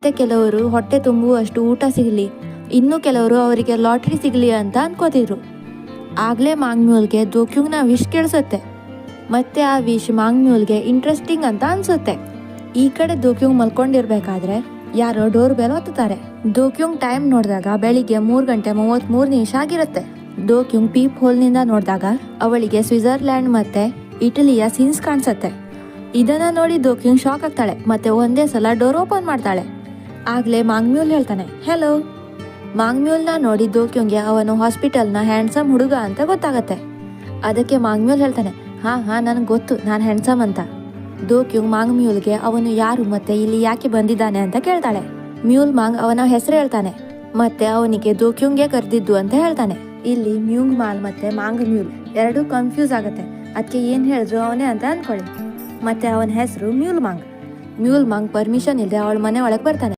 ಮತ್ತೆ ಕೆಲವರು ಹೊಟ್ಟೆ ತುಂಬುವಷ್ಟು ಊಟ ಸಿಗಲಿ, ಇನ್ನು ಕೆಲವರು ಅವರಿಗೆ ಲಾಟ್ರಿ ಸಿಗಲಿ ಅಂತ ಅನ್ಕೋತಿದ್ರು. ಆಗ್ಲೇ ಮಾಂಗ್ಮ್ಯೂಲ್ಗೆ ದೋಕ್ಯೂಂಗ್ನ ವಿಶ್ ಕೇಳಿಸುತ್ತೆ. ಮತ್ತೆ ಆ ವಿಶ್ ಮಾಂಗ್ಮ್ಯೂಲ್ಗೆ ಇಂಟ್ರೆಸ್ಟಿಂಗ್ ಅಂತ ಅನ್ಸುತ್ತೆ. ಈ ಕಡೆ ದೋಕ್ಯೂಂಗ್ ಮಲ್ಕೊಂಡಿರ್ಬೇಕಾದ್ರೆ ಯಾರೋ ಡೋರ್ ಬೆಲ್ ಒತ್ತುತ್ತಾರೆ. ದೋಕ್ಯೂಂಗ್ ಟೈಮ್ ನೋಡಿದಾಗ ಬೆಳಿಗ್ಗೆ 3:33 ಆಗಿರುತ್ತೆ. ದೋಕ್ಯೂಂಗ್ ಪೀಪ್ ಹೋಲ್ನಿಂದ ನೋಡಿದಾಗ ಅವಳಿಗೆ ಸ್ವಿಟ್ಜರ್ಲ್ಯಾಂಡ್ ಮತ್ತೆ ಇಟಲಿಯ ಸೀನ್ಸ್ ಕಾಣಿಸುತ್ತೆ. ಇದನ್ನ ನೋಡಿ ದೋಕ್ಯೂಂಗ್ ಶಾಕ್ ಆಗ್ತಾಳೆ ಮತ್ತೆ ಒಂದೇ ಸಲ ಡೋರ್ ಓಪನ್ ಮಾಡ್ತಾಳೆ. ಆಗ್ಲೇ ಮಾಂಗ್ಮ್ಯೂಲ್ ಹೇಳ್ತಾನೆ, ಹೆಲೋ. ಮಾಂಗ್ಮ್ಯೂಲ್ನ ನೋಡಿ ದೋಕ್ಯೂಂಗ್ಗೆ ಅವನು ಹಾಸ್ಪಿಟಲ್ನ ಹ್ಯಾಂಡ್ಸಮ್ ಹುಡುಗ ಅಂತ ಗೊತ್ತಾಗತ್ತೆ. ಅದಕ್ಕೆ ಮಾಂಗ್ಮ್ಯೂಲ್ ಹೇಳ್ತಾನೆ, ಹಾ ನನಗೆ ಗೊತ್ತು, ನಾನು ಹ್ಯಾಂಡ್ಸಮ್ ಅಂತ. ದೋಕ್ಯೂಂಗ್ ಮಾಂಗ್ಮ್ಯೂಲ್ಗೆ ಅವನು ಯಾರು ಮತ್ತೆ ಇಲ್ಲಿ ಯಾಕೆ ಬಂದಿದ್ದಾನೆ ಅಂತ ಕೇಳ್ತಾಳೆ. ಮ್ಯೂಲ್ ಮಾಂಗ್ ಅವನ ಹೆಸರು ಹೇಳ್ತಾನೆ ಮತ್ತೆ ಅವನಿಗೆ ದೋಕ್ಯೂಂಗ್ಗೆ ಕರೆದಿದ್ದು ಅಂತ ಹೇಳ್ತಾನೆ. ಇಲ್ಲಿ ಮ್ಯೂಂಗ್ ಮಾಲ್ ಮತ್ತೆ ಮಾಂಗ್ ಮ್ಯೂಲ್ ಎರಡೂ ಕನ್ಫ್ಯೂಸ್ ಆಗತ್ತೆ. ಅದಕ್ಕೆ ಏನ್ ಹೇಳಿದ್ರು ಅವನೇ ಅಂತ ಅನ್ಕೊಳ್ಳಿ. ಮತ್ತೆ ಅವನ ಹೆಸರು mule Maang. Mule Maang permission ಇಲ್ಲದೆ ಅವಳ ಮನೆ ಒಳಗೆ ಬರ್ತಾನೆ.